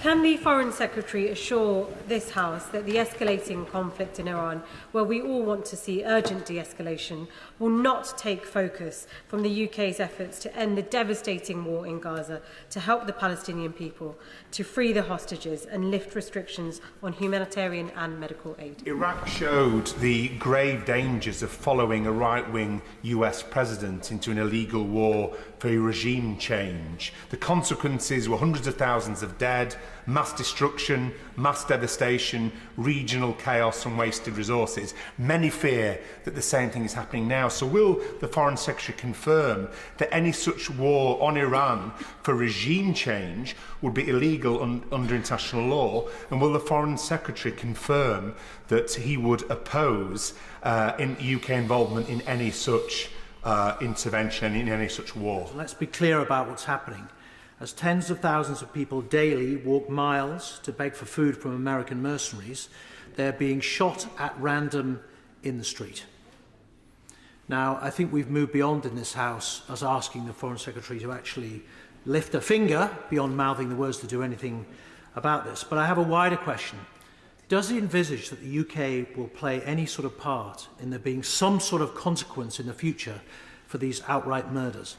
Can the Foreign Secretary assure this House that the escalating conflict in Iran, where we all want to see urgent de-escalation, will not take focus from the UK's efforts to end the devastating war in Gaza, to help the Palestinian people, to free the hostages and lift restrictions on humanitarian and medical aid? Iraq showed the grave dangers of following a right-wing US president into an illegal war for a regime change. The consequences were hundreds of thousands of dead, mass destruction, mass devastation, regional chaos and wasted resources. Many fear that the same thing is happening now. So will the Foreign Secretary confirm that any such war on Iran for regime change would be illegal under international law? And will the Foreign Secretary confirm that he would oppose in UK involvement in any such intervention, in any such war? Let's be clear about what's happening. As tens of thousands of people daily walk miles to beg for food from American mercenaries, they're being shot at random in the street. Now, I think we've moved beyond in this House as asking the Foreign Secretary to actually lift a finger beyond mouthing the words to do anything about this. But I have a wider question. Does he envisage that the UK will play any sort of part in there being some sort of consequence in the future for these outright murders?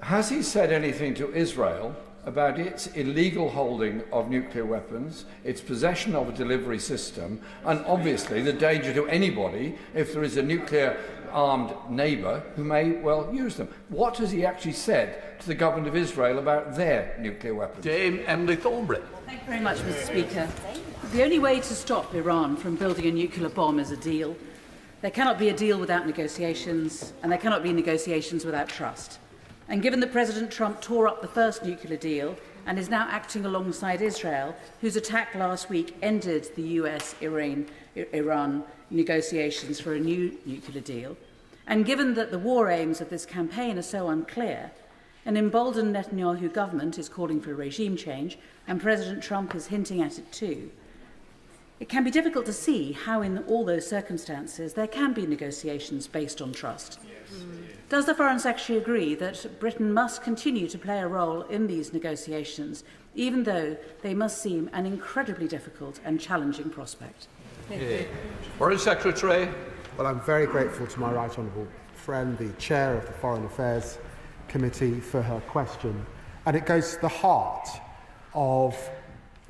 Has he said anything to Israel about its illegal holding of nuclear weapons, its possession of a delivery system, and obviously the danger to anybody if there is a nuclear-armed neighbour who may well use them? What has he actually said to the government of Israel about their nuclear weapons? Dame Emily Thornbury. Thank you very much, Mr. Speaker. The only way to stop Iran from building a nuclear bomb is a deal. There cannot be a deal without negotiations, and there cannot be negotiations without trust. And given that President Trump tore up the first nuclear deal and is now acting alongside Israel, whose attack last week ended the US-Iran negotiations for a new nuclear deal, and given that the war aims of this campaign are so unclear, an emboldened Netanyahu government is calling for a regime change, and President Trump is hinting at it too, it can be difficult to see how in all those circumstances there can be negotiations based on trust. Does the Foreign Secretary agree that Britain must continue to play a role in these negotiations, even though they must seem an incredibly difficult and challenging prospect? Foreign Secretary. Well, I'm very grateful to my right honourable friend, the Chair of the Foreign Affairs Committee, for her question. And it goes to the heart of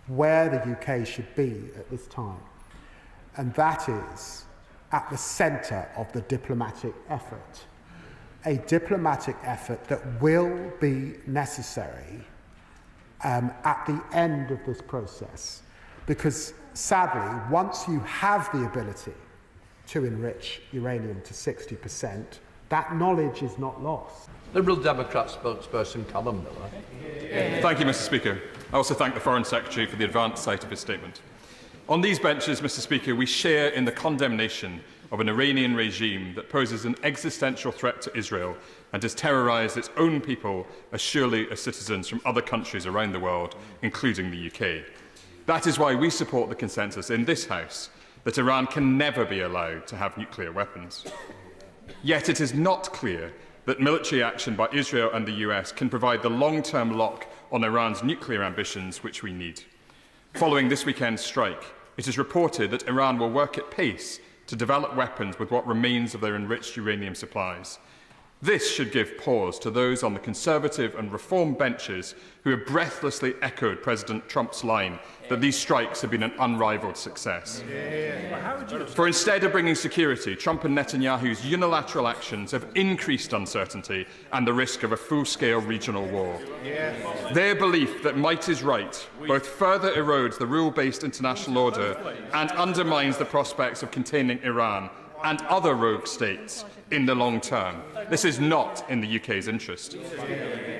where the UK should be at this time. And that is at the centre of the diplomatic effort. A diplomatic effort that will be necessary at the end of this process. Because sadly, once you have the ability to enrich uranium to 60%, that knowledge is not lost. Liberal Democrat spokesperson Callum Miller. Thank you, Mr. Speaker. I also thank the Foreign Secretary for the advanced sight of his statement. On these benches, Mr. Speaker, we share in the condemnation of an Iranian regime that poses an existential threat to Israel and has terrorised its own people as surely as citizens from other countries around the world, including the UK. That is why we support the consensus in this House that Iran can never be allowed to have nuclear weapons. Yet it is not clear that military action by Israel and the US can provide the long-term lock on Iran's nuclear ambitions which we need. Following this weekend's strike, it is reported that Iran will work at pace to develop weapons with what remains of their enriched uranium supplies. This should give pause to those on the Conservative and Reform benches who have breathlessly echoed President Trump's line that these strikes have been an unrivalled success. For instead of bringing security, Trump and Netanyahu's unilateral actions have increased uncertainty and the risk of a full-scale regional war. Their belief that might is right both further erodes the rule-based international order and undermines the prospects of containing Iran and other rogue states in the long term. This is not in the UK's interest.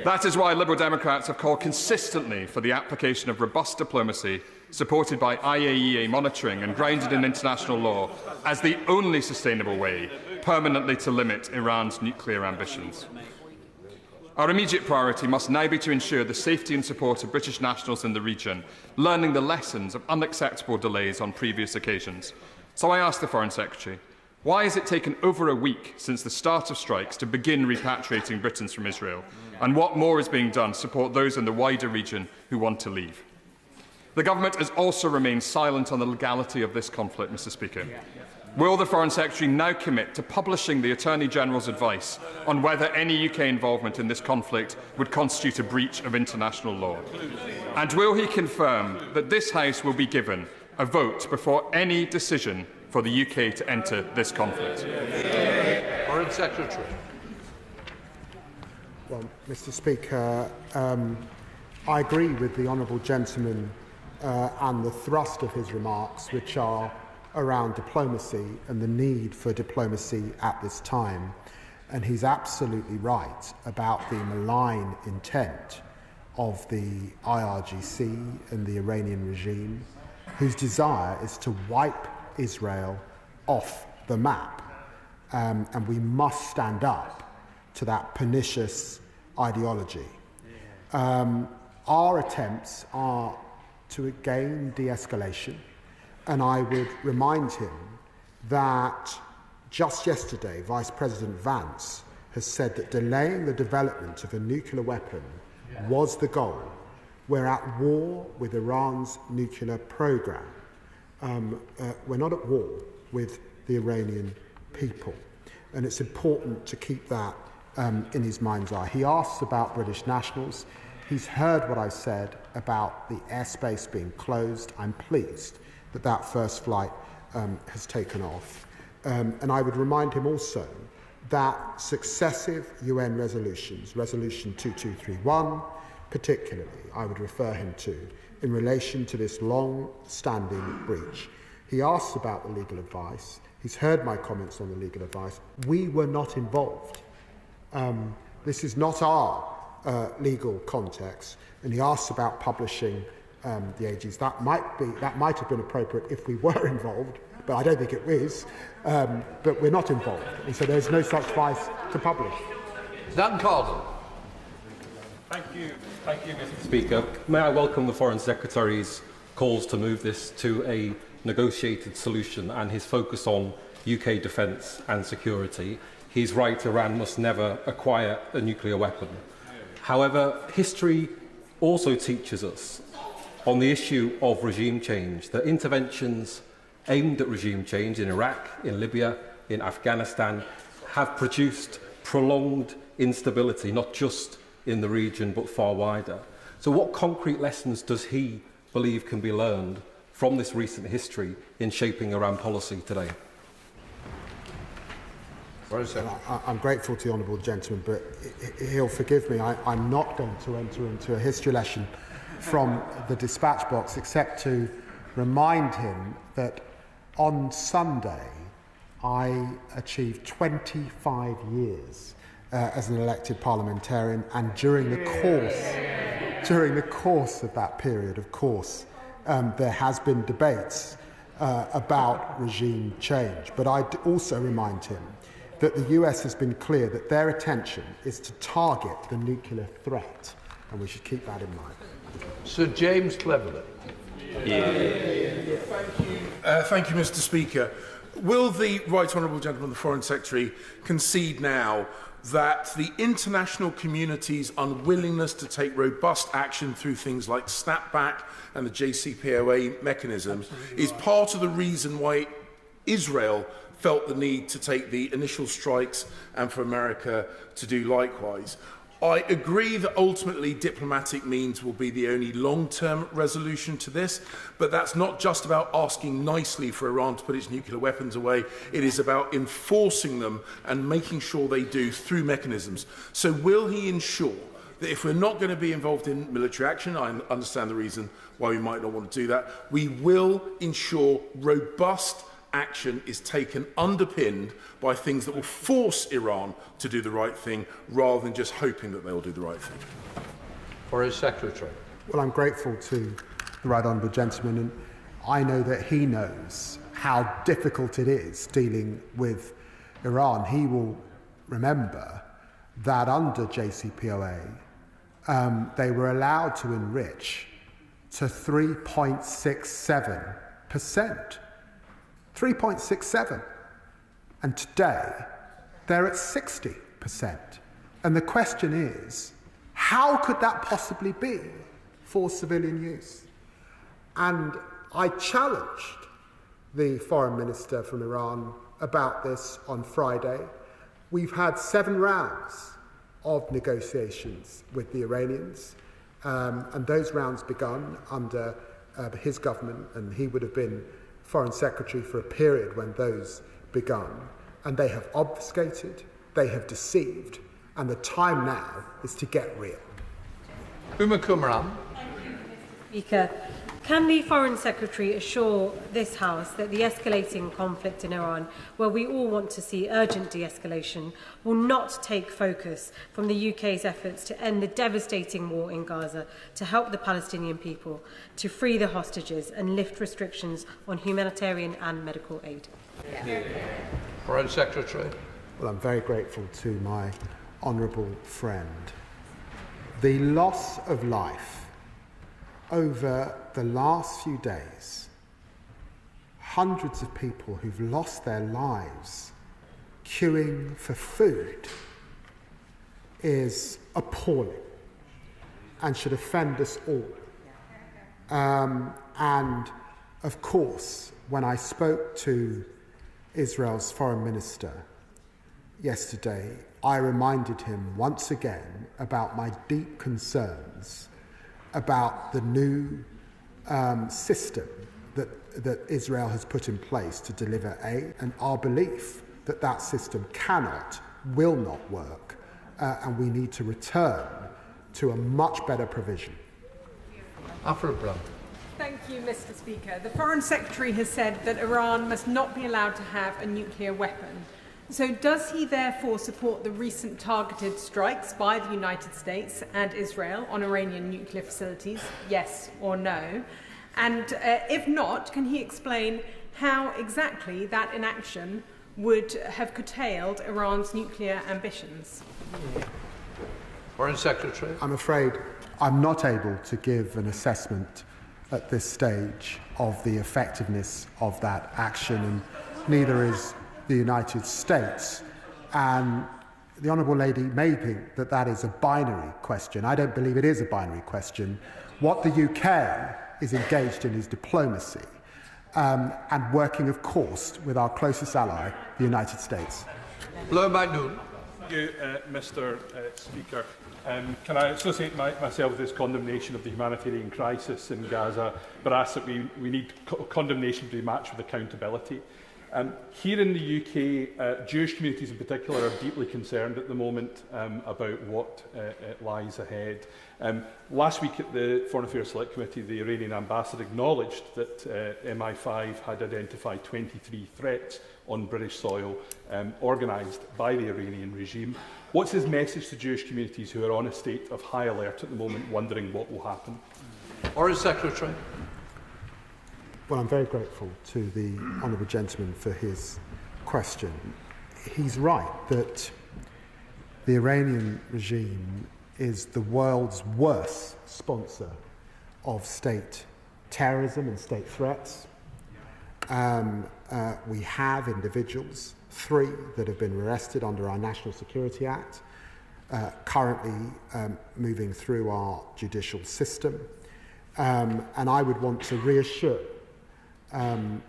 That is why Liberal Democrats have called consistently for the application of robust diplomacy, supported by IAEA monitoring and grounded in international law, as the only sustainable way permanently to limit Iran's nuclear ambitions. Our immediate priority must now be to ensure the safety and support of British nationals in the region, learning the lessons of unacceptable delays on previous occasions. So I ask the Foreign Secretary, why has it taken over a week since the start of strikes to begin repatriating Britons from Israel? And what more is being done to support those in the wider region who want to leave? The government has also remained silent on the legality of this conflict, Mr Speaker. Will the Foreign Secretary now commit to publishing the Attorney-General's advice on whether any UK involvement in this conflict would constitute a breach of international law? And will he confirm that this House will be given a vote before any decision for the UK to enter this conflict? Foreign Secretary. Well, Mr Speaker, I agree with the honourable gentleman and the thrust of his remarks, which are around diplomacy and the need for diplomacy at this time. And he's absolutely right about the malign intent of the IRGC and the Iranian regime, whose desire is to wipe Israel off the map. And we must stand up to that pernicious ideology. Our attempts are to gain de-escalation, and I would remind him that just yesterday, Vice President Vance has said that delaying the development of a nuclear weapon was the goal. We're at war with Iran's nuclear program. We're not at war with the Iranian people. And it's important to keep that in his mind's eye. He asks about British nationals. He's heard what I said about the airspace being closed. I'm pleased that that first flight has taken off. And I would remind him also that successive UN resolutions, Resolution 2231 particularly, I would refer him to, in relation to this long-standing breach. He asks about the legal advice. He's heard my comments on the legal advice. We were not involved. This is not our legal context. And he asks about publishing the AGs. That might have been appropriate if we were involved, but I don't think it is. But we're not involved, and so there's no such advice to publish. Dan Cardle. Thank you, Mr. Speaker. May I welcome the Foreign Secretary's calls to move this to a negotiated solution and his focus on UK defence and security. He's right, Iran must never acquire a nuclear weapon. However, history also teaches us on the issue of regime change that interventions aimed at regime change in Iraq, in Libya, in Afghanistan have produced prolonged instability, not just in the region but far wider. So what concrete lessons does he believe can be learned from this recent history in shaping Iran policy today? I'm grateful to the honourable gentleman, but he'll forgive me. I'm not going to enter into a history lesson from the dispatch box, except to remind him that on Sunday I achieved 25 years as an elected parliamentarian, and during the course of that period, of course, there has been debates about regime change. But I also remind him that the US has been clear that their attention is to target the nuclear threat, and we should keep that in mind. Sir James Cleverly. Thank you, Mr. Speaker. Will the Right Honourable Gentleman, the Foreign Secretary, concede now that the international community's unwillingness to take robust action through things like snapback and the JCPOA mechanism is part of the reason why Israel felt the need to take the initial strikes and for America to do likewise? I agree that ultimately diplomatic means will be the only long-term resolution to this, but that's not just about asking nicely for Iran to put its nuclear weapons away. It is about enforcing them and making sure they do through mechanisms. So will he ensure that if we're not going to be involved in military action, I understand the reason why we might not want to do that, we will ensure robust action is taken underpinned by things that will force Iran to do the right thing rather than just hoping that they'll do the right thing? Foreign Secretary. Well, I'm grateful to the Right Honourable Gentleman, and I know that he knows how difficult it is dealing with Iran. He will remember that under JCPOA, they were allowed to enrich to 3.67%. 3.67%. And today, they're at 60%. And the question is, how could that possibly be for civilian use? And I challenged the foreign minister from Iran about this on Friday. We've had 7 rounds of negotiations with the Iranians, and those rounds begun under his government, and he would have been Foreign Secretary for a period when those begun, and they have obfuscated, they have deceived, and the time now is to get real. Speaker, can the Foreign Secretary assure this House that the escalating conflict in Iran, where we all want to see urgent de-escalation, will not take focus from the UK's efforts to end the devastating war in Gaza, to help the Palestinian people, to free the hostages and lift restrictions on humanitarian and medical aid? Foreign Secretary. Well, I'm very grateful to my honourable friend. The loss of life over the last few days, hundreds of people who've lost their lives queuing for food, is appalling and should offend us all. And of course, when I spoke to Israel's foreign minister yesterday, I reminded him once again about my deep concerns about the new system that Israel has put in place to deliver aid, and our belief that that system will not work, and we need to return to a much better provision. Thank you, Mr. Speaker. The Foreign Secretary has said that Iran must not be allowed to have a nuclear weapon. So does he therefore support the recent targeted strikes by the United States and Israel on Iranian nuclear facilities, yes or no? And if not, can he explain how exactly that inaction would have curtailed Iran's nuclear ambitions? Foreign Secretary. I'm afraid I'm not able to give an assessment at this stage of the effectiveness of that action, and neither is the United States. And the Honourable Lady may think that that is a binary question. I don't believe it is a binary question. What the UK is engaged in is diplomacy, and working, of course, with our closest ally, the United States. Thank you, Mr. Speaker. Can I associate myself with this condemnation of the humanitarian crisis in Gaza, but ask that we need condemnation to be matched with accountability? Here in the UK, Jewish communities in particular are deeply concerned at the moment about what lies ahead. Last week at the Foreign Affairs Select Committee, the Iranian ambassador acknowledged that MI5 had identified 23 threats on British soil organised by the Iranian regime. What's his message to Jewish communities who are on a state of high alert at the moment, wondering what will happen? Foreign Secretary. Well, I'm very grateful to the honourable gentleman for his question. He's right that the Iranian regime is the world's worst sponsor of state terrorism and state threats. We have individuals, 3 that have been arrested under our National Security Act, currently moving through our judicial system. And I would want to reassure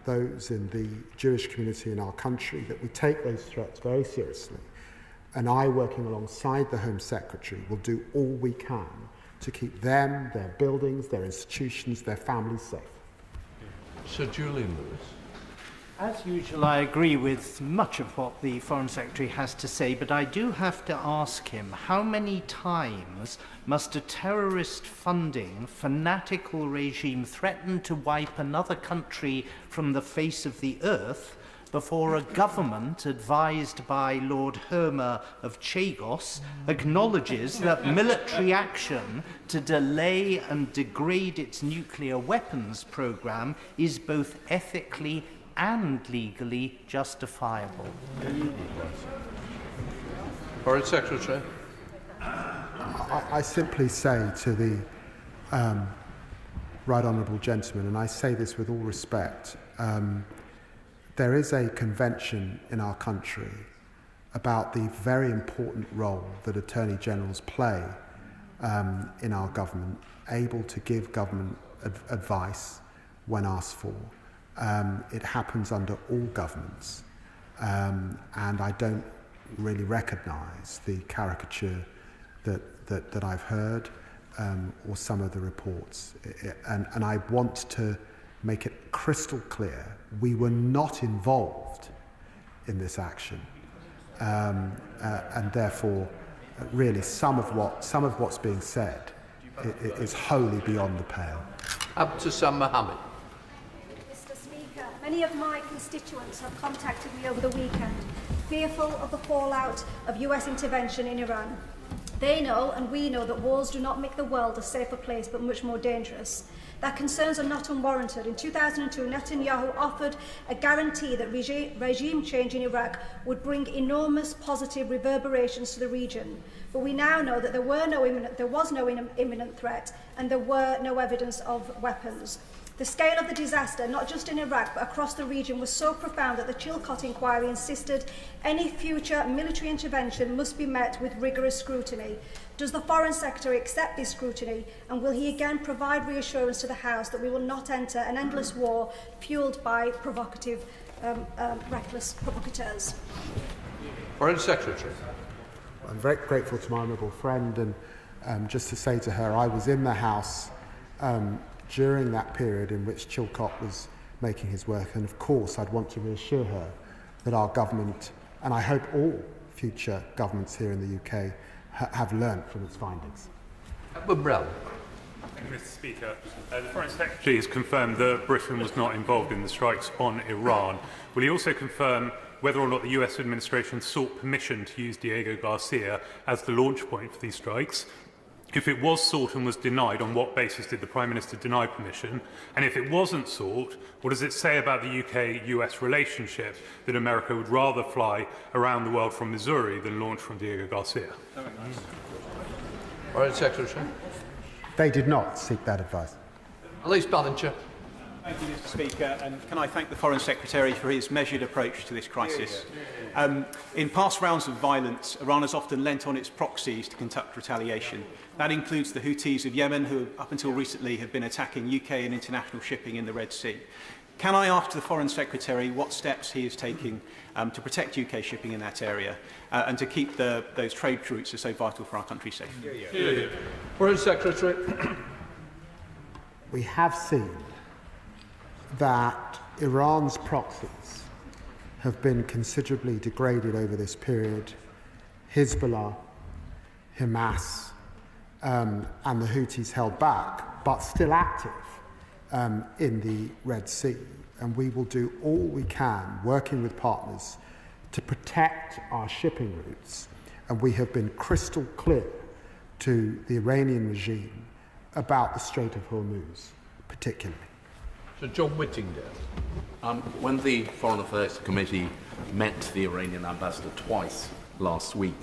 those in the Jewish community in our country that we take those threats very seriously. And I, working alongside the Home Secretary, will do all we can to keep them, their buildings, their institutions, their families safe. Sir Julian Lewis. As usual, I agree with much of what the Foreign Secretary has to say, but I do have to ask him, how many times must a terrorist-funding, fanatical regime threaten to wipe another country from the face of the earth before a government advised by Lord Hermer of Chagos acknowledges that military action to delay and degrade its nuclear weapons program is both ethically and legally justifiable? Foreign Secretary. I simply say to the right honourable gentleman, and I say this with all respect, there is a convention in our country about the very important role that Attorney Generals play in our government, able to give government advice when asked for. It happens under all governments, and I don't really recognise the caricature that I've heard or some of the reports. And I want to make it crystal clear, we were not involved in this action, and therefore, really, some of what's being said is wholly beyond the pale. Abdusam Mohammed. Mr. Speaker, many of my constituents have contacted me over the weekend, fearful of the fallout of US intervention in Iran. They know, and we know, that wars do not make the world a safer place, but much more dangerous. Their concerns are not unwarranted. In 2002, Netanyahu offered a guarantee that regime change in Iraq would bring enormous positive reverberations to the region. But we now know that there was no imminent threat, and there were no evidence of weapons. The scale of the disaster, not just in Iraq but across the region, was so profound that the Chilcot inquiry insisted any future military intervention must be met with rigorous scrutiny. Does the Foreign Secretary accept this scrutiny, and will he again provide reassurance to the House that we will not enter an endless war fuelled by provocative, reckless provocateurs? Foreign Secretary. I'm very grateful to my honourable friend, and just to say to her, I was in the House during that period in which Chilcot was making his work, and of course I'd want to reassure her that our government, and I hope all future governments here in the UK, have learnt from its findings. Thank you, Mr. Speaker. The Foreign Secretary has confirmed that Britain was not involved in the strikes on Iran. Will he also confirm whether or not the US administration sought permission to use Diego Garcia as the launch point for these strikes? If it was sought and was denied, on what basis did the Prime Minister deny permission? And if it wasn't sought, what does it say about the UK-US relationship that America would rather fly around the world from Missouri than launch from Diego Garcia? Foreign Secretary. They did not seek that advice. Elise Ballinger. Thank you, Mr. Speaker, and can I thank the Foreign Secretary for his measured approach to this crisis. In past rounds of violence, Iran has often lent on its proxies to conduct retaliation. That includes the Houthis of Yemen, who up until recently have been attacking UK and international shipping in the Red Sea. Can I ask the Foreign Secretary what steps he is taking to protect UK shipping in that area and to keep those trade routes that are so vital for our country safe? Foreign Secretary. We have seen that Iran's proxies have been considerably degraded over this period. Hezbollah, Hamas, and the Houthis held back, but still active in the Red Sea. And we will do all we can, working with partners, to protect our shipping routes. And we have been crystal clear to the Iranian regime about the Strait of Hormuz, particularly. Sir John Whittingdale. When the Foreign Affairs Committee met the Iranian ambassador twice last week,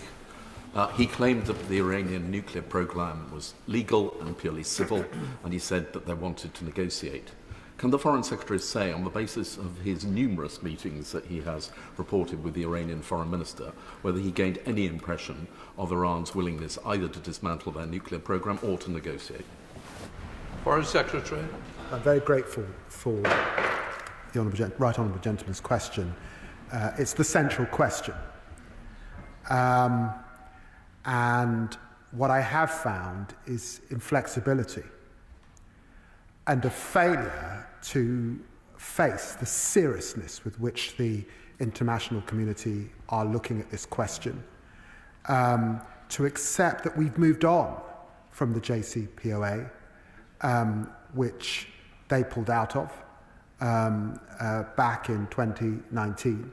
he claimed that the Iranian nuclear program was legal and purely civil, and he said that they wanted to negotiate. Can the Foreign Secretary say, on the basis of his numerous meetings that he has reported with the Iranian Foreign Minister, whether he gained any impression of Iran's willingness either to dismantle their nuclear program or to negotiate? Foreign Secretary. I'm very grateful for the Right Honourable Gentleman's question. It's the central question. And what I have found is inflexibility and a failure to face the seriousness with which the international community are looking at this question, to accept that we've moved on from the JCPOA, which they pulled out of back in 2019,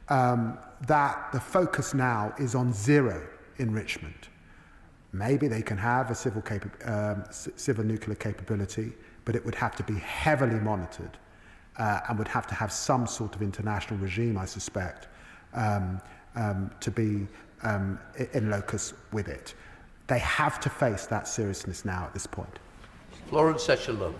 that the focus now is on zero enrichment. Maybe they can have a civil nuclear capability, but it would have to be heavily monitored and would have to have some sort of international regime, I suspect, to be in locus with it. They have to face that seriousness now at this point. Florence Echelon.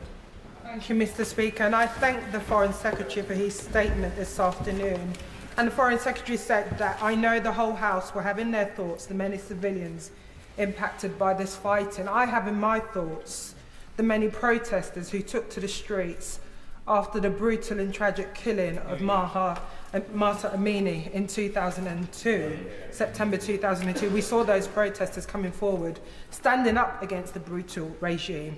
Thank you, Mr. Speaker, and I thank the Foreign Secretary for his statement this afternoon. And the Foreign Secretary said that I know the whole House will have in their thoughts the many civilians impacted by this fighting. I have in my thoughts the many protesters who took to the streets after the brutal and tragic killing of Mahsa Amini in 2002, September 2002. We saw those protesters coming forward, standing up against the brutal regime,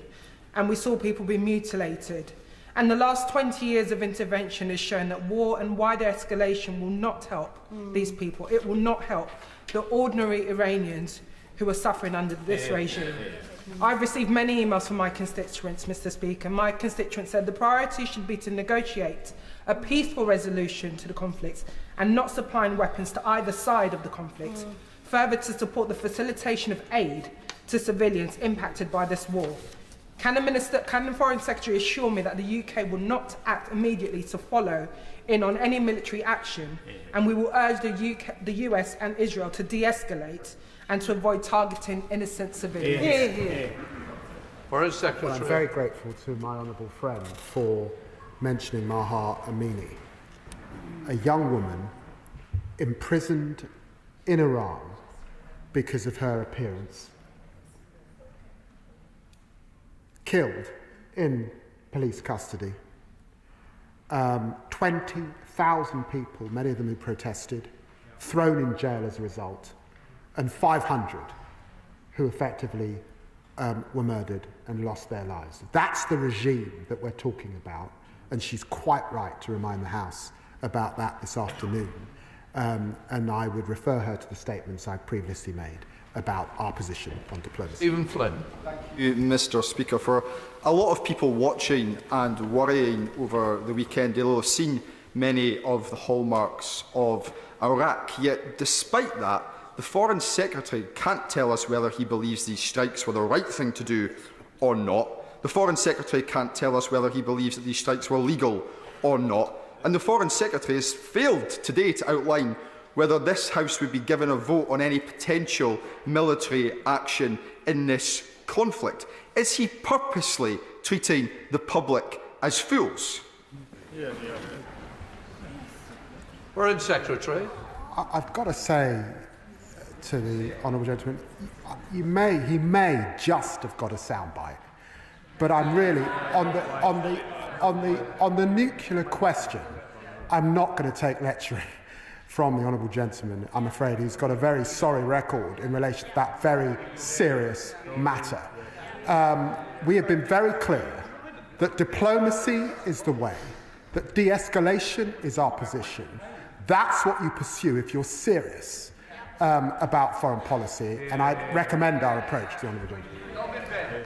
and we saw people being mutilated. And the last 20 years of intervention has shown that war and wider escalation will not help these people. It will not help the ordinary Iranians who are suffering under this regime. I've received many emails from my constituents, Mr. Speaker. My constituents said the priority should be to negotiate a peaceful resolution to the conflicts and not supplying weapons to either side of the conflict. Further, to support the facilitation of aid to civilians impacted by this war. Can the Foreign Secretary assure me that the UK will not act immediately to follow in on any military action, and we will urge the US and Israel to de-escalate and to avoid targeting innocent civilians? Foreign Secretary. Well, I'm very grateful to my honourable friend for mentioning Mahsa Amini, a young woman imprisoned in Iran because of her appearance, killed in police custody, 20,000 people, many of them who protested, thrown in jail as a result, and 500 who effectively were murdered and lost their lives. That's the regime that we're talking about, and she's quite right to remind the House about that this afternoon. And I would refer her to the statements I previously made about our position on diplomacy. Stephen Flynn. Thank you, Mr. Speaker. For a lot of people watching and worrying over the weekend, they'll have seen many of the hallmarks of Iraq. Yet, despite that, the Foreign Secretary can't tell us whether he believes these strikes were the right thing to do or not. The Foreign Secretary can't tell us whether he believes that these strikes were legal or not. And the Foreign Secretary has failed today to outline whether this House would be given a vote on any potential military action in this conflict. Is he purposely treating the public as fools? Foreign Secretary. I've got to say to the honourable gentleman, he may just have got a soundbite, but I'm really on the nuclear question. I'm not going to take lecturing from the honourable gentleman. I'm afraid he's got a very sorry record in relation to that very serious matter. We have been very clear that diplomacy is the way, that de-escalation is our position. That's what you pursue if you're serious about foreign policy, and I recommend our approach to the honourable gentleman.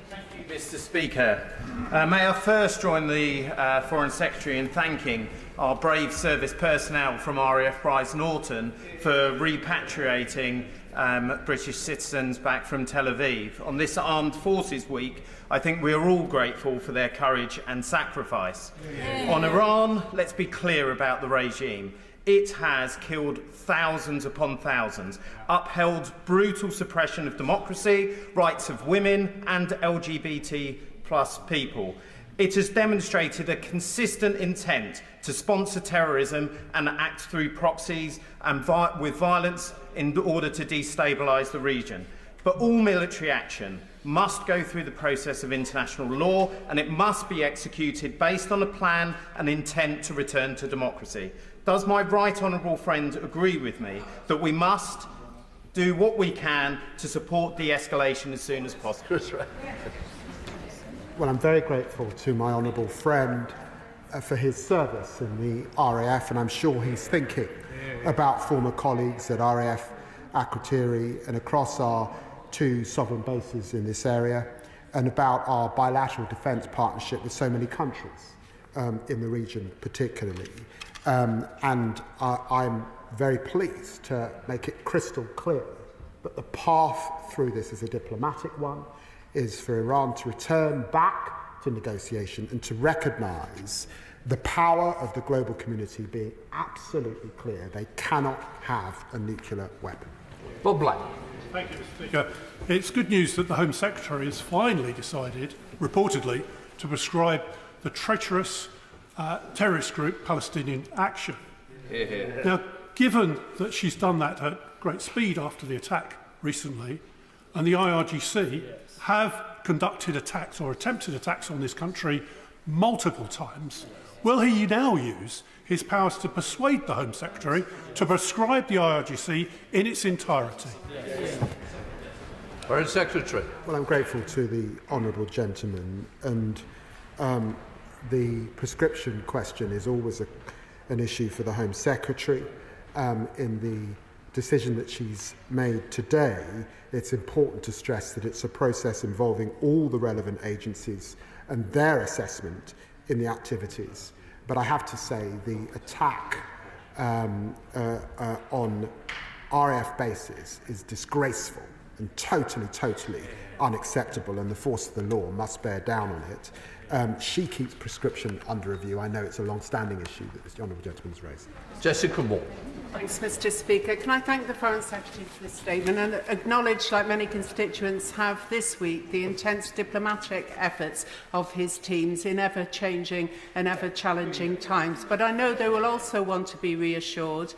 Thank you, Mr. Speaker. May I first join the Foreign Secretary in thanking our brave service personnel from RAF Brize Norton for repatriating British citizens back from Tel Aviv. On this Armed Forces Week, I think we are all grateful for their courage and sacrifice. On Iran, let's be clear about the regime. It has killed thousands upon thousands, upheld brutal suppression of democracy, rights of women and LGBT+ people. It has demonstrated a consistent intent to sponsor terrorism and act through proxies and with violence in order to destabilise the region. But all military action must go through the process of international law, and it must be executed based on a plan and intent to return to democracy. Does my right honourable friend agree with me that we must do what we can to support de-escalation as soon as possible? Well, I'm very grateful to my honourable friend for his service in the RAF, and I'm sure he's thinking about former colleagues at RAF Akrotiri and across our two sovereign bases in this area, and about our bilateral defence partnership with so many countries in the region particularly. And I'm very pleased to make it crystal clear that the path through this is a diplomatic one, is for Iran to return back to negotiation and to recognise the power of the global community being absolutely clear. They cannot have a nuclear weapon. Bob Black. Thank you, Mr. Speaker. It's good news that the Home Secretary has finally decided, reportedly, to prescribe the treacherous terrorist group Palestinian Action. Now, given that she's done that at great speed after the attack recently, and the IRGC have conducted attacks or attempted attacks on this country multiple times, will he now use his powers to persuade the Home Secretary to prescribe the IRGC in its entirety? Foreign Secretary. Well, I'm grateful to the honourable gentleman, and the prescription question is always an issue for the Home Secretary. In the decision that she's made today, it's important to stress that it's a process involving all the relevant agencies and their assessment in the activities. But I have to say the attack on RAF bases is disgraceful and totally unacceptable, and the force of the law must bear down on it. She keeps prescription under review. I know it's a long-standing issue that this honourable gentleman's raised. Jessica Moore. Thanks, Mr. Speaker. Can I thank the Foreign Secretary for this statement and acknowledge, like many constituents have this week, the intense diplomatic efforts of his teams in ever-changing and ever-challenging times. But I know they will also want to be reassured,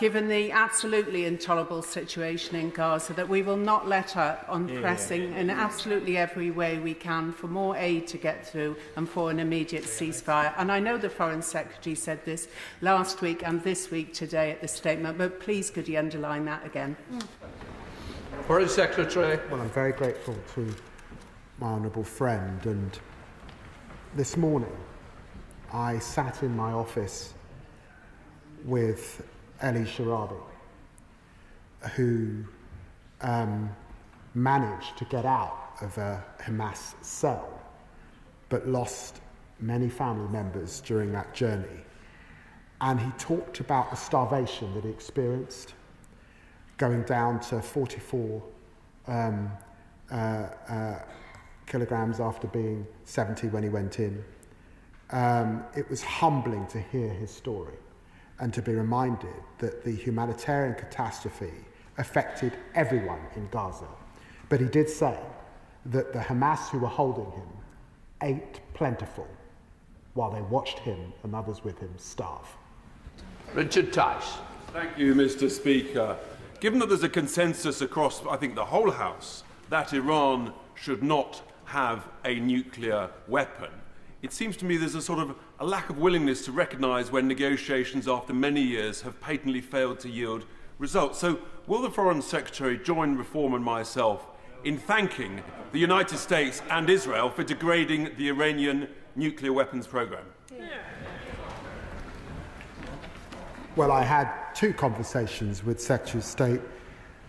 given the absolutely intolerable situation in Gaza, that we will not let up on pressing in absolutely every way we can for more aid to get through and for an immediate ceasefire. And I know the Foreign Secretary said this last week and this week today at the statement, but please could he underline that again? Foreign Secretary. Well, I'm very grateful to my honourable friend, and this morning I sat in my office with Eli Sharabi, who managed to get out of a Hamas cell, but lost many family members during that journey. And he talked about the starvation that he experienced, going down to 44 kilograms after being 70 when he went in. It was humbling to hear his story, and to be reminded that the humanitarian catastrophe affected everyone in Gaza. But he did say that the Hamas who were holding him ate plentiful while they watched him and others with him starve. Richard Tice. Thank you, Mr. Speaker. Given that there's a consensus across, I think, the whole House that Iran should not have a nuclear weapon, it seems to me there's a sort of a lack of willingness to recognise when negotiations after many years have patently failed to yield results. So will the Foreign Secretary join Reform and myself in thanking the United States and Israel for degrading the Iranian nuclear weapons programme? Well, I had two conversations with Secretary of State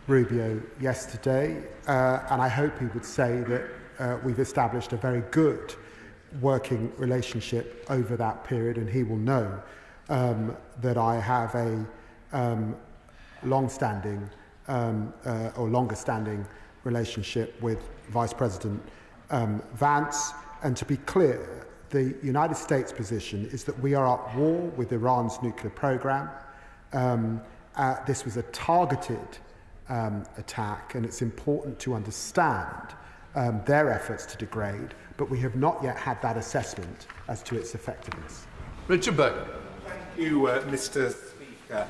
Rubio yesterday, and I hope he would say that we've established a very good working relationship over that period, and he will know that I have a long-standing or longer-standing relationship with Vice President Vance. And to be clear, the United States position is that we are at war with Iran's nuclear program. This was a targeted attack, and it's important to understand their efforts to degrade, but we have not yet had that assessment as to its effectiveness. Richard Burke. Thank you, Mr. Speaker.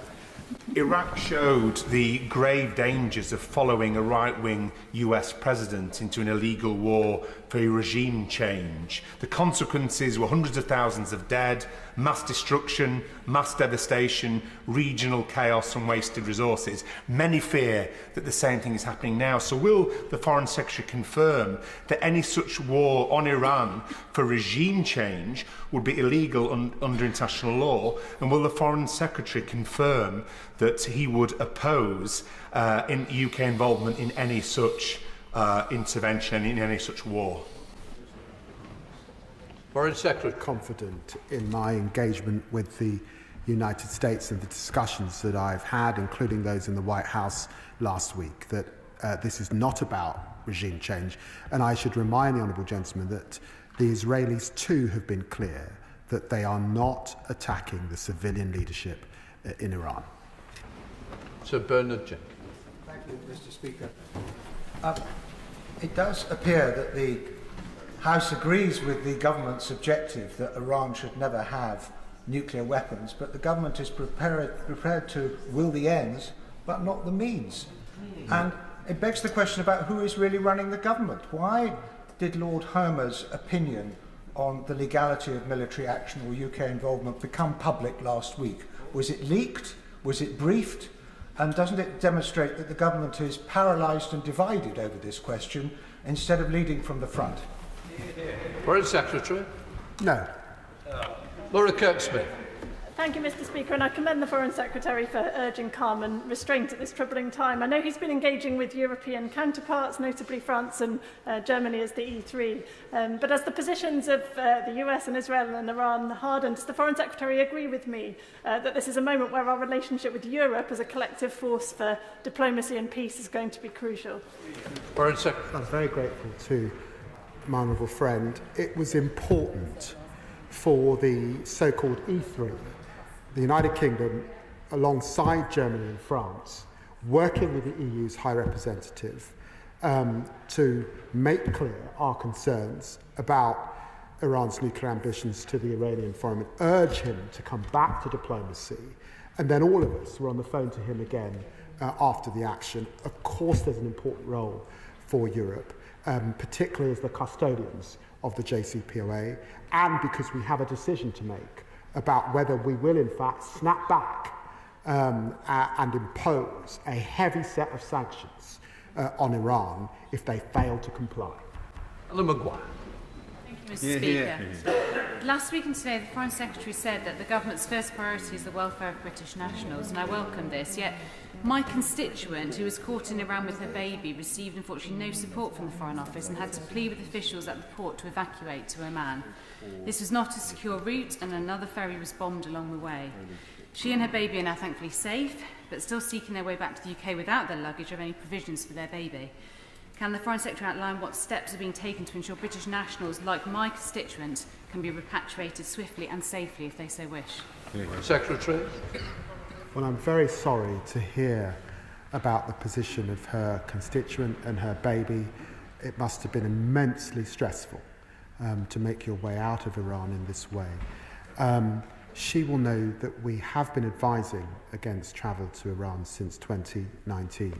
Iraq showed the grave dangers of following a right-wing US president into an illegal war for a regime change. The consequences were hundreds of thousands of dead, mass destruction, mass devastation, regional chaos and wasted resources. Many fear that the same thing is happening now. So will the Foreign Secretary confirm that any such war on Iran for regime change would be illegal under international law? And will the Foreign Secretary confirm that he would oppose in UK involvement in any such intervention, in any such war? Foreign Secretary. Confident in my engagement with the United States and the discussions that I've had, including those in the White House last week, that this is not about regime change. And I should remind the honourable gentleman that the Israelis too have been clear that they are not attacking the civilian leadership in Iran. Sir Bernard Jenkins. Thank you, Mr. Speaker. It does appear that the House agrees with the government's objective that Iran should never have nuclear weapons, but the government is prepared to will the ends, but not the means. And it begs the question about who is really running the government. Why did Lord Homer's opinion on the legality of military action or UK involvement become public last week? Was it leaked? Was it briefed? And doesn't it demonstrate that the government is paralysed and divided over this question instead of leading from the front? Foreign Secretary. No. Laura Kirkesmith. Thank you, Mr. Speaker, and I commend the Foreign Secretary for urging calm and restraint at this troubling time. I know he's been engaging with European counterparts, notably France and Germany as the E3. But as the positions of the US and Israel and Iran harden, does the Foreign Secretary agree with me that this is a moment where our relationship with Europe as a collective force for diplomacy and peace is going to be crucial? Foreign Secretary. I'm very grateful to my honourable friend. It was important for the so-called E3, the United Kingdom, alongside Germany and France, working with the EU's High Representative to make clear our concerns about Iran's nuclear ambitions to the Iranian forum, urge him to come back to diplomacy. And then all of us were on the phone to him again after the action. Of course, there's an important role for Europe, particularly as the custodians of the JCPOA, and because we have a decision to make about whether we will in fact snap back and impose a heavy set of sanctions on Iran if they fail to comply. Alan Maguire. Thank you, Mr. Speaker. Last week and today, the Foreign Secretary said that the government's first priority is the welfare of British nationals, and I welcome this. Yet, my constituent, who was caught in Iran with her baby, received unfortunately no support from the Foreign Office and had to plead with officials at the port to evacuate to Oman. This was not a secure route, and another ferry was bombed along the way. She and her baby are now thankfully safe, but still seeking their way back to the UK without their luggage or any provisions for their baby. Can the Foreign Secretary outline what steps are being taken to ensure British nationals, like my constituent, can be repatriated swiftly and safely if they so wish? Secretary. Well, I'm very sorry to hear about the position of her constituent and her baby. It must have been immensely stressful to make your way out of Iran in this way. She will know that we have been advising against travel to Iran since 2019.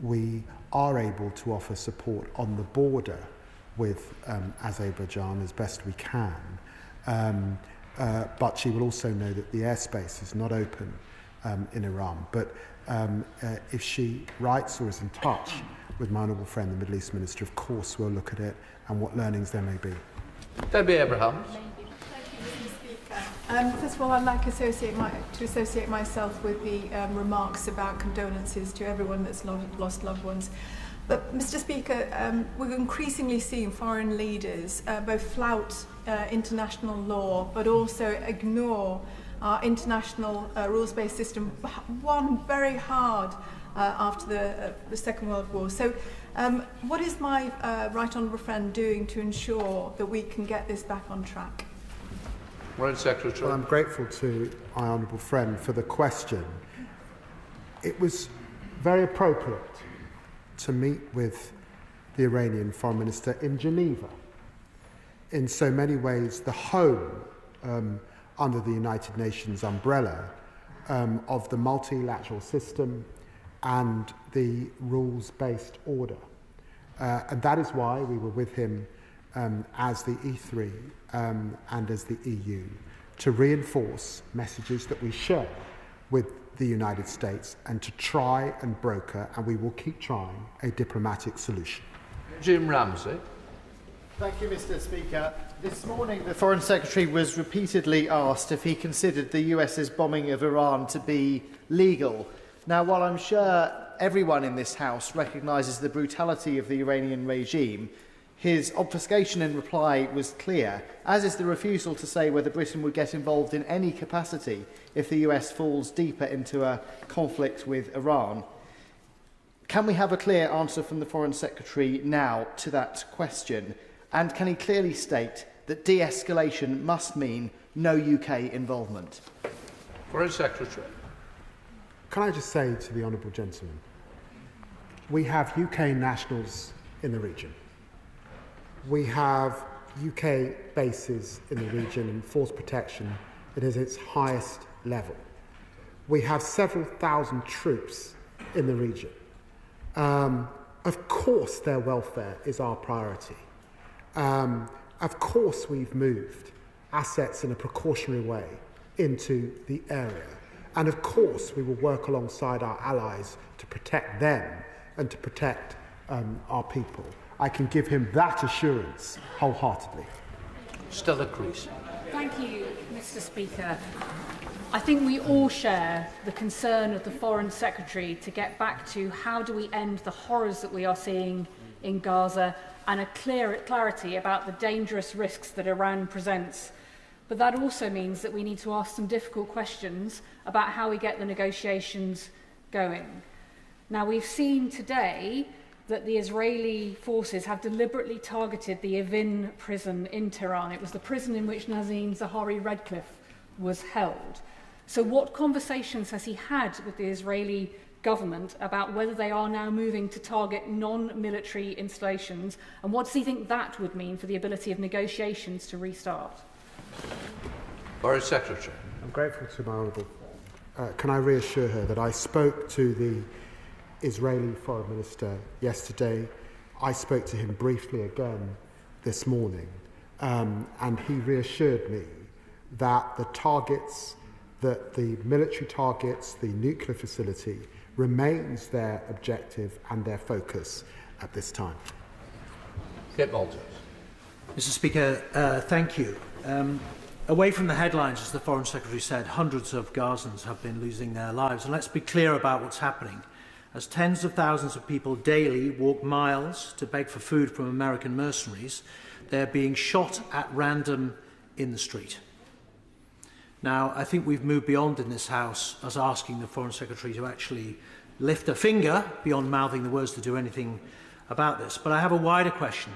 We are able to offer support on the border with Azerbaijan as best we can, but she will also know that the airspace is not open in Iran. But if she writes or is in touch with my honourable friend, the Middle East Minister, of course we'll look at it and what learnings there may be. Debbie Abrahams. First of all, I'd like to associate myself with the remarks about condolences to everyone that's lost loved ones. But, Mr. Speaker, we're increasingly seeing foreign leaders both flout international law, but also ignore our international rules-based system, won very hard after the Second World War. So, what is my right honourable friend doing to ensure that we can get this back on track? Foreign Secretary. Well, I'm grateful to my honourable friend for the question. It was very appropriate to meet with the Iranian Foreign Minister in Geneva. In so many ways, the home under the United Nations umbrella of the multilateral system and the rules-based order. And that is why we were with him as the E3 and as the EU to reinforce messages that we share with the United States and to try and broker, and we will keep trying, a diplomatic solution. Jim Ramsey. Thank you, Mr. Speaker. This morning, the Foreign Secretary was repeatedly asked if he considered the US's bombing of Iran to be legal. Now, while I'm sure everyone in this House recognises the brutality of the Iranian regime, his obfuscation in reply was clear, as is the refusal to say whether Britain would get involved in any capacity if the US falls deeper into a conflict with Iran. Can we have a clear answer from the Foreign Secretary now to that question? And can he clearly state that de-escalation must mean no UK involvement? Foreign Secretary. Can I just say to the honourable gentleman, we have UK nationals in the region. We have UK bases in the region and force protection that is its highest level. We have several thousand troops in the region. Of course, their welfare is our priority. Of course, we've moved assets in a precautionary way into the area. And of course, we will work alongside our allies to protect them and to protect our people. I can give him that assurance wholeheartedly. Stella Crease. Thank you, Mr. Speaker. I think we all share the concern of the Foreign Secretary to get back to how do we end the horrors that we are seeing in Gaza and a clarity about the dangerous risks that Iran presents. But that also means that we need to ask some difficult questions about how we get the negotiations going. Now, we've seen today that the Israeli forces have deliberately targeted the Evin prison in Tehran. It was the prison in which Nazanin Zahawi Redcliffe was held. So what conversations has he had with the Israeli government about whether they are now moving to target non-military installations, and what does he think that would mean for the ability of negotiations to restart? Foreign Secretary. I'm grateful to my Honourable. Can I reassure her that I spoke to the Israeli Foreign Minister yesterday. I spoke to him briefly again this morning, and he reassured me that the targets, that the military targets, the nuclear facility, remains their objective and their focus at this time. Kit Walters. Mr. Speaker, thank you. Away from the headlines, as the Foreign Secretary said, hundreds of Gazans have been losing their lives. And let's be clear about what's happening. As tens of thousands of people daily walk miles to beg for food from American mercenaries, they're being shot at random in the street. Now, I think we've moved beyond in this House as asking the Foreign Secretary to actually lift a finger beyond mouthing the words to do anything about this. But I have a wider question.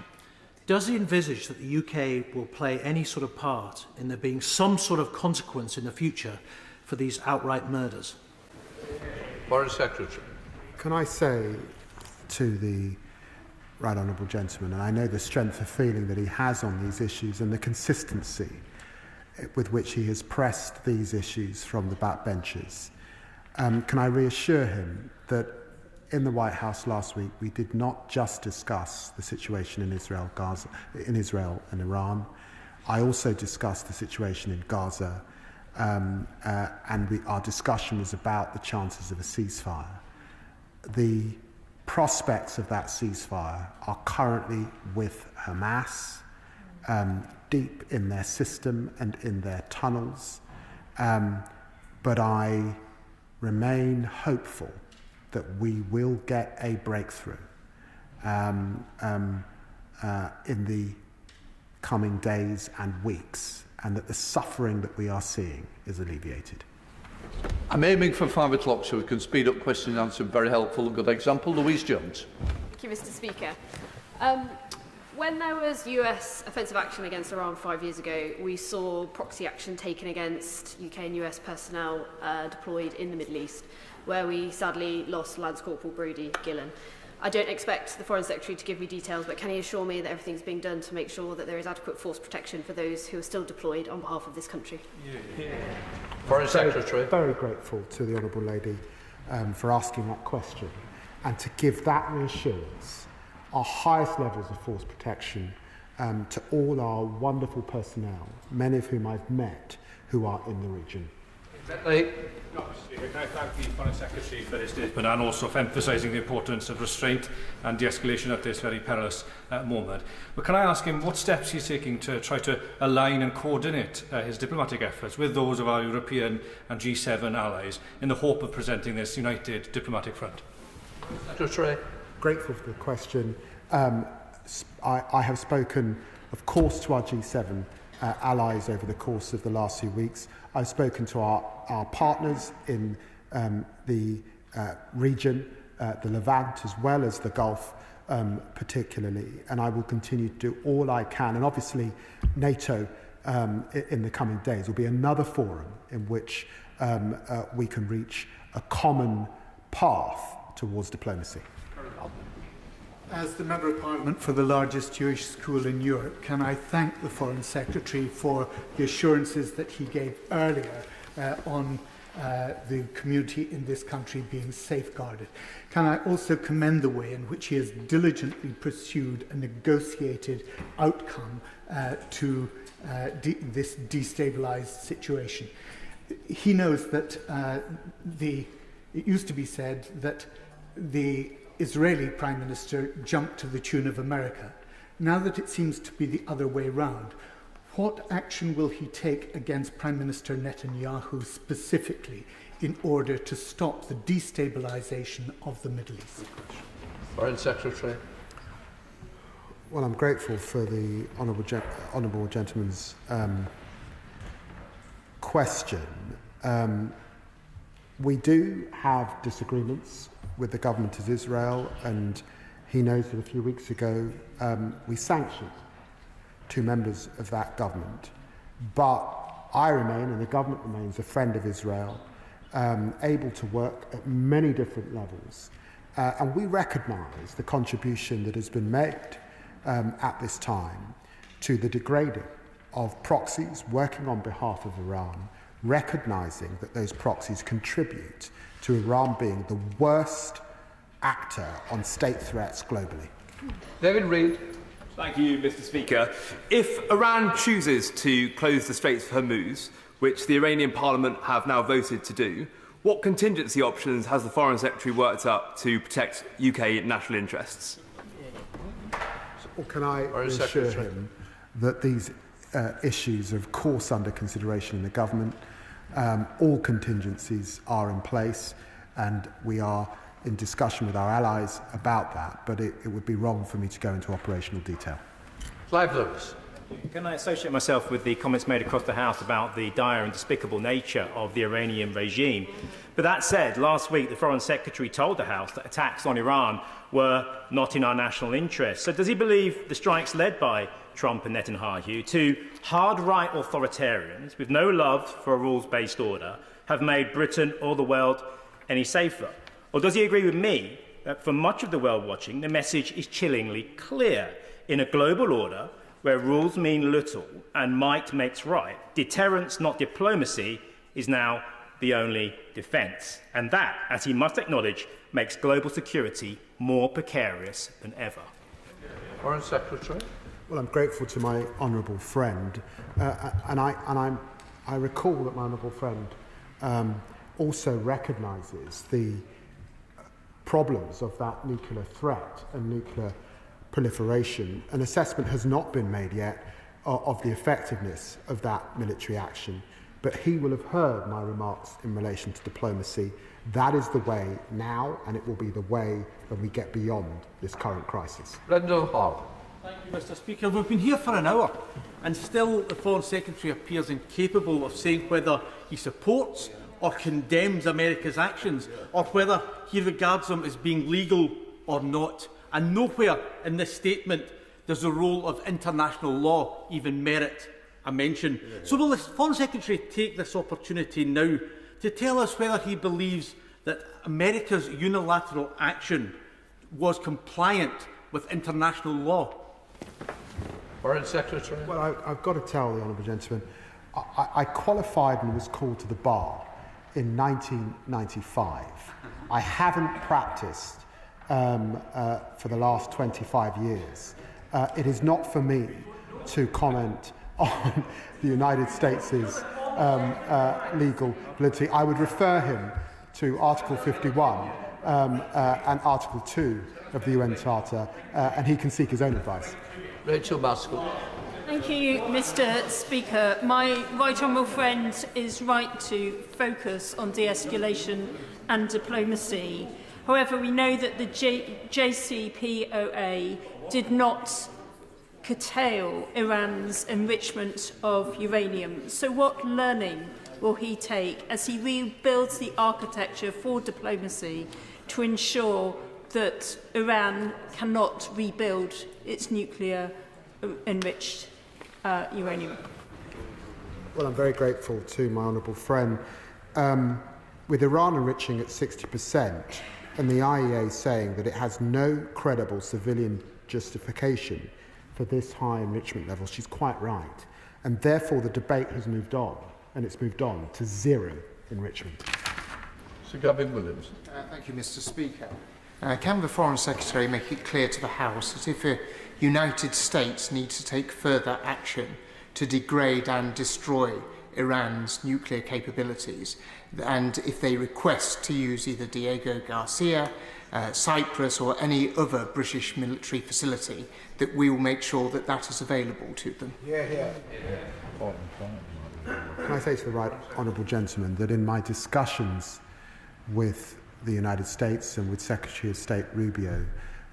Does he envisage that the UK will play any sort of part in there being some sort of consequence in the future for these outright murders? Foreign Secretary. Can I say to the right honourable gentleman, and I know the strength of feeling that he has on these issues and the consistency with which he has pressed these issues from the backbenches, can I reassure him that in the White House last week we did not just discuss the situation in Israel, and Iran. I also discussed the situation in Gaza, and our discussion was about the chances of a ceasefire. The prospects of that ceasefire are currently with Hamas, deep in their system and in their tunnels, but I remain hopeful that we will get a breakthrough in the coming days and weeks, and that the suffering that we are seeing is alleviated. I'm aiming for 5 o'clock so we can speed up question and answer. Very helpful and good example. Louise Jones. Thank you, Mr. Speaker. When there was US offensive action against Iran 5 years ago, we saw proxy action taken against UK and US personnel deployed in the Middle East, where we sadly lost Lance Corporal Brodie Gillen. I don't expect the Foreign Secretary to give me details, but can he assure me that everything's being done to make sure that there is adequate force protection for those who are still deployed on behalf of this country? Foreign Secretary. Very grateful to the Honourable Lady for asking that question, and to give that reassurance, our highest levels of force protection to all our wonderful personnel, many of whom I've met, who are in the region. Can I thank the Foreign Secretary for his statement and also for emphasising the importance of restraint and de-escalation at this very perilous moment. But can I ask him what steps he's taking to try to align and coordinate his diplomatic efforts with those of our European and G7 allies in the hope of presenting this united diplomatic front? Secretary. Grateful for the question. I have spoken, of course, to our G7 allies over the course of the last few weeks. I've spoken to our partners in the region, the Levant, as well as the Gulf, particularly, and I will continue to do all I can. And obviously, NATO in the coming days will be another forum in which we can reach a common path towards diplomacy. As the Member of Parliament for the largest Jewish school in Europe, can I thank the Foreign Secretary for the assurances that he gave earlier on the community in this country being safeguarded. Can I also commend the way in which he has diligently pursued a negotiated outcome to this destabilized situation. He knows that it used to be said that the Israeli Prime Minister jumped to the tune of America. Now that it seems to be the other way round, what action will he take against Prime Minister Netanyahu specifically in order to stop the destabilization of the Middle East? Foreign Secretary. Well, I'm grateful for the honourable gentleman's question. We do have disagreements with the government of Israel, and he knows that a few weeks ago we sanctioned 2 members of that government. But I remain, and the government remains, a friend of Israel, able to work at many different levels. And we recognise the contribution that has been made at this time to the degrading of proxies working on behalf of Iran, recognising that those proxies contribute to Iran being the worst actor on state threats globally. David Reid. Thank you, Mr. Speaker. If Iran chooses to close the Straits of Hormuz, which the Iranian Parliament have now voted to do, what contingency options has the Foreign Secretary worked up to protect UK national interests? Or can I assure him that these issues are of course under consideration in the government? All contingencies are in place, and we are in discussion with our allies about that, but it would be wrong for me to go into operational detail. Clive Lewis. Can I associate myself with the comments made across the House about the dire and despicable nature of the Iranian regime? But that said, last week the Foreign Secretary told the House that attacks on Iran were not in our national interest. So does he believe the strikes led by Trump and Netanyahu, 2 hard-right authoritarians with no love for a rules-based order, have made Britain or the world any safer? Or does he agree with me that for much of the world watching, the message is chillingly clear? In a global order where rules mean little and might makes right, deterrence, not diplomacy, is now the only defence. And that, as he must acknowledge, makes global security more precarious than ever. Foreign Secretary. Well, I'm grateful to my honourable friend, and I recall that my honourable friend also recognises the problems of that nuclear threat and nuclear proliferation. An assessment has not been made yet of the effectiveness of that military action, but he will have heard my remarks in relation to diplomacy. That is the way now, and it will be the way when we get beyond this current crisis. Brendan Hall. Thank you, Mr. Speaker. We've been here for an hour, and still the Foreign Secretary appears incapable of saying whether he supports or condemns America's actions, or whether he regards them as being legal or not. And nowhere in this statement does the role of international law even merit a mention. So will the Foreign Secretary take this opportunity now to tell us whether he believes that America's unilateral action was compliant with international law? Foreign Secretary. Well, I've got to tell the honourable gentleman, I qualified and was called to the bar in 1995. I haven't practised for the last 25 years. It is not for me to comment on the United States' legal validity. I would refer him to Article 51 and Article 2 of the UN Charter, and he can seek his own advice. Rachel Maskell. Thank you, Mr. Speaker. My right honourable friend is right to focus on de-escalation and diplomacy. However, we know that the JCPOA did not curtail Iran's enrichment of uranium. So what learning will he take as he rebuilds the architecture for diplomacy to ensure that Iran cannot rebuild its nuclear enriched uranium? Well, I'm very grateful to my honourable friend. With Iran enriching at 60%, and the IEA saying that it has no credible civilian justification for this high enrichment level, she's quite right. And therefore the debate has moved on, and it's moved on to zero enrichment. Sir Gavin Williams. Thank you, Mr. Speaker. Can the Foreign Secretary make it clear to the House that if the United States need to take further action to degrade and destroy Iran's nuclear capabilities, and if they request to use either Diego Garcia, Cyprus or any other British military facility, that we will make sure that that is available to them? Can I say to the right honourable gentleman that in my discussions with the United States and with Secretary of State Rubio,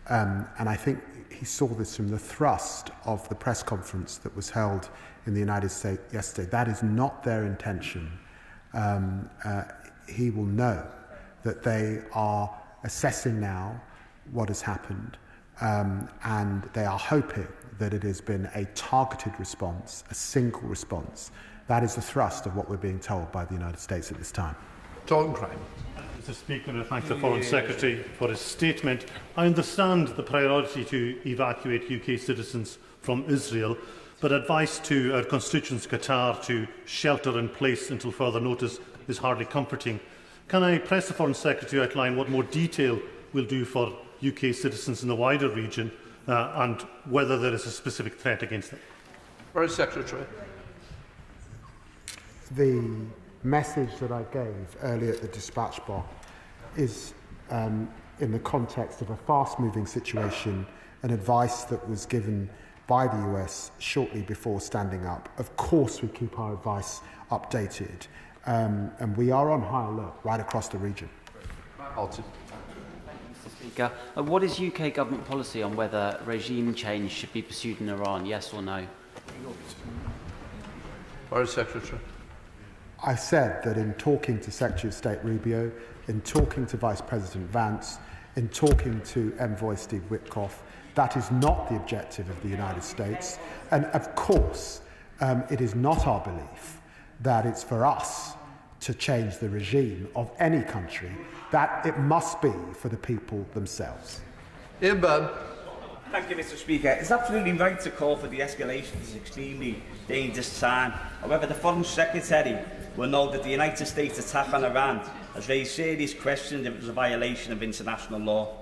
and I think he saw this from the thrust of the press conference that was held in the United States yesterday, that is not their intention. He will know that they are assessing now what has happened, and they are hoping that it has been a targeted response, a single response. That is the thrust of what we're being told by the United States at this time. John Crane. Mr. Speaker, I thank the Foreign Secretary for his statement. I understand the priority to evacuate UK citizens from Israel, but advice to our constituents Qatar to shelter in place until further notice is hardly comforting. Can I press the Foreign Secretary to outline what more detail will do for UK citizens in the wider region and whether there is a specific threat against them? Foreign Secretary. The message that I gave earlier at the dispatch box is in the context of a fast-moving situation, and advice that was given by the US shortly before standing up. Of course we keep our advice updated, and we are on high alert right across the region. Alton. Mr. Speaker, what is UK government policy on whether regime change should be pursued in Iran, yes or no? Foreign Secretary. I said that in talking to Secretary of State Rubio, in talking to Vice President Vance, in talking to Envoy Steve Witkoff, that is not the objective of the United States. And of course, it is not our belief that it's for us to change the regime of any country, that it must be for the people themselves. Ian Byrne. Thank you, Mr. Speaker. It's absolutely right to call for the escalation of this extremely dangerous time. However, the Foreign Secretary will know that the United States attack on Iran has raised serious questions if it was a violation of international law.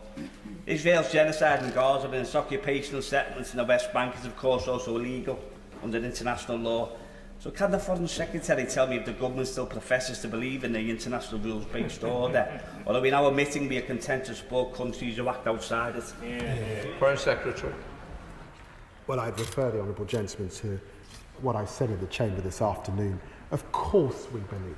Israel's genocide in Gaza and its occupational settlements in the West Bank is of course also illegal under international law. So can the Foreign Secretary tell me if the government still professes to believe in the international rules-based order, or are we now admitting we are content to support countries who act outside it? Foreign Secretary. Well, I'd refer the honourable gentleman to what I said in the chamber this afternoon. Of course we believe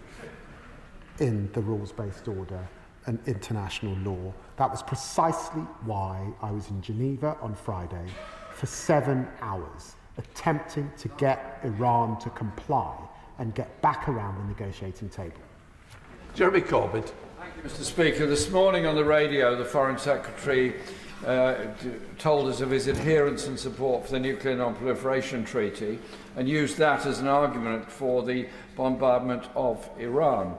in the rules-based order and international law. That was precisely why I was in Geneva on Friday for 7 hours, attempting to get Iran to comply and get back around the negotiating table. Jeremy Corbett. Thank you, Mr. Speaker. This morning on the radio, the Foreign Secretary told us of his adherence and support for the Nuclear Non-Proliferation Treaty and used that as an argument for the bombardment of Iran.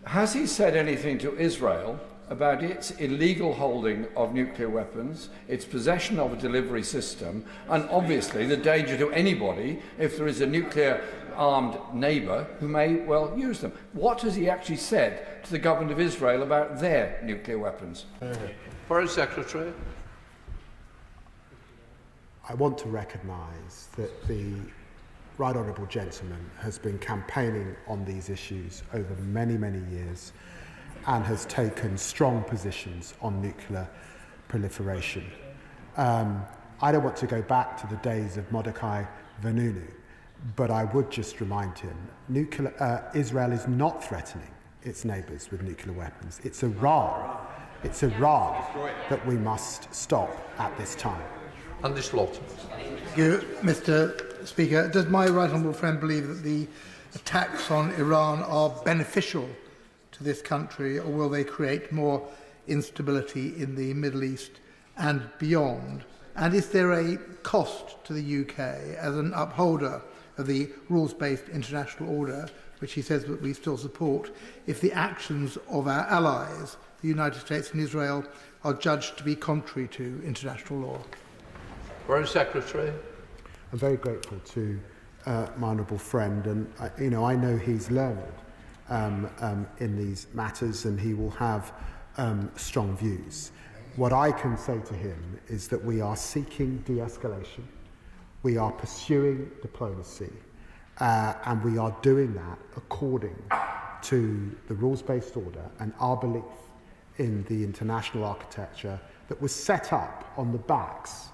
Has he said anything to Israel about its illegal holding of nuclear weapons, its possession of a delivery system, and obviously the danger to anybody if there is a nuclear-armed neighbour who may well use them? What has he actually said to the government of Israel about their nuclear weapons? Foreign Secretary. I want to recognise that the right honourable gentleman has been campaigning on these issues over many, many years and has taken strong positions on nuclear proliferation. I don't want to go back to the days of Mordecai Vanunu, but I would just remind him, Israel is not threatening its neighbours with nuclear weapons. It's Iran that we must stop at this time. Andy Slaughter. Thank you, Mr. Speaker. Does my right honourable friend believe that the attacks on Iran are beneficial to this country, or will they create more instability in the Middle East and beyond? And is there a cost to the UK as an upholder of the rules-based international order, which he says that we still support, if the actions of our allies, the United States and Israel, are judged to be contrary to international law? Foreign Secretary. I'm very grateful to my honourable friend, and I know he's learned in these matters, and he will have strong views. What I can say to him is that we are seeking de-escalation, we are pursuing diplomacy, and we are doing that according to the rules-based order and our belief in the international architecture that was set up on the backs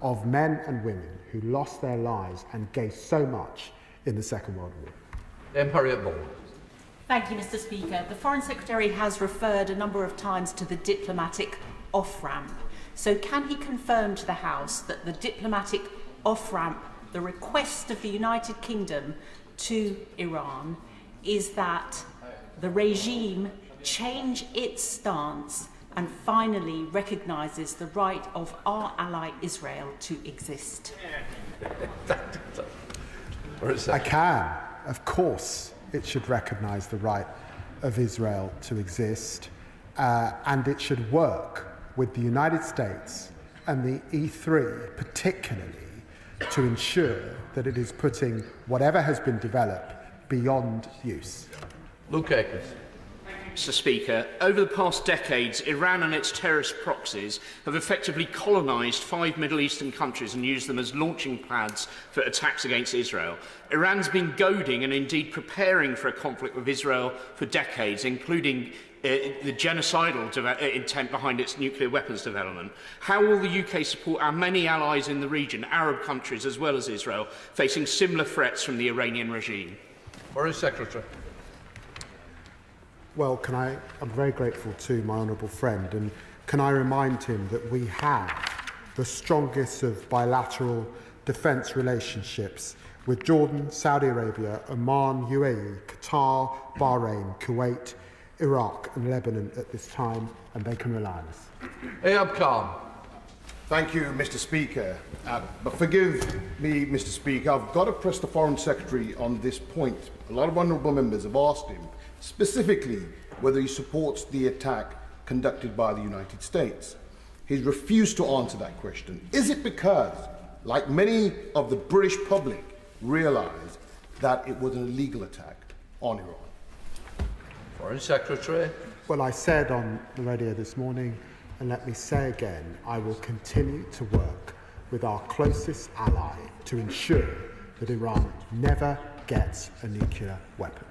of men and women who lost their lives and gave so much in the Second World War. Thank you, Mr. Speaker. The Foreign Secretary has referred a number of times to the diplomatic off-ramp. So can he confirm to the House that the diplomatic off-ramp, the request of the United Kingdom to Iran, is that the regime change its stance and finally recognises the right of our ally Israel to exist? I can. Of course, it should recognise the right of Israel to exist, and it should work with the United States and the E3 particularly to ensure that it is putting whatever has been developed beyond use. Luke Akers. Mr. Speaker, over the past decades, Iran and its terrorist proxies have effectively colonised 5 Middle Eastern countries and used them as launching pads for attacks against Israel. Iran's been goading and indeed preparing for a conflict with Israel for decades, including the genocidal intent behind its nuclear weapons development. How will the UK support our many allies in the region, Arab countries as well as Israel, facing similar threats from the Iranian regime? Foreign Secretary. Well, I'm very grateful to my honourable friend, and can I remind him that we have the strongest of bilateral defence relationships with Jordan, Saudi Arabia, Oman, UAE, Qatar, Bahrain, Kuwait, Iraq and Lebanon at this time, and they can rely on us. Ayab Khan. Thank you, Mr. Speaker. But forgive me, Mr. Speaker, I've got to press the Foreign Secretary on this point. A lot of honourable members have asked him specifically whether he supports the attack conducted by the United States. He's refused to answer that question. Is it because, like many of the British public, realise that it was an illegal attack on Iran? Foreign Secretary. Well, I said on the radio this morning, and let me say again, I will continue to work with our closest ally to ensure that Iran never gets a nuclear weapon.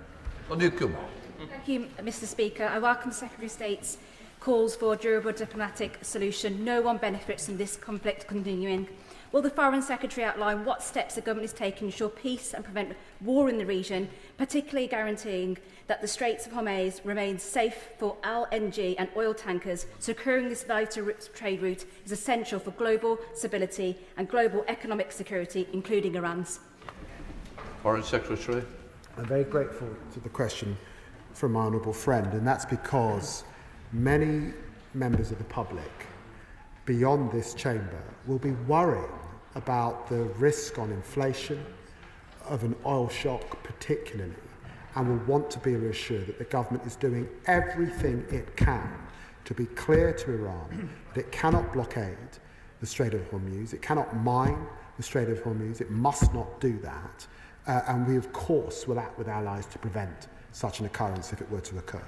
Thank you, Mr. Speaker. I welcome the Secretary of State's calls for a durable diplomatic solution. No one benefits from this conflict continuing. Will the Foreign Secretary outline what steps the government is taking to ensure peace and prevent war in the region, particularly guaranteeing that the Straits of Hormuz remains safe for LNG and oil tankers? Securing this vital trade route is essential for global stability and global economic security, including Iran's. Foreign Secretary. I'm very grateful to the question from my honourable friend, and that's because many members of the public beyond this chamber will be worrying about the risk on inflation of an oil shock particularly, and will want to be reassured that the government is doing everything it can to be clear to Iran that it cannot blockade the Strait of Hormuz, it cannot mine the Strait of Hormuz, it must not do that, and we of course will act with allies to prevent such an occurrence if it were to occur.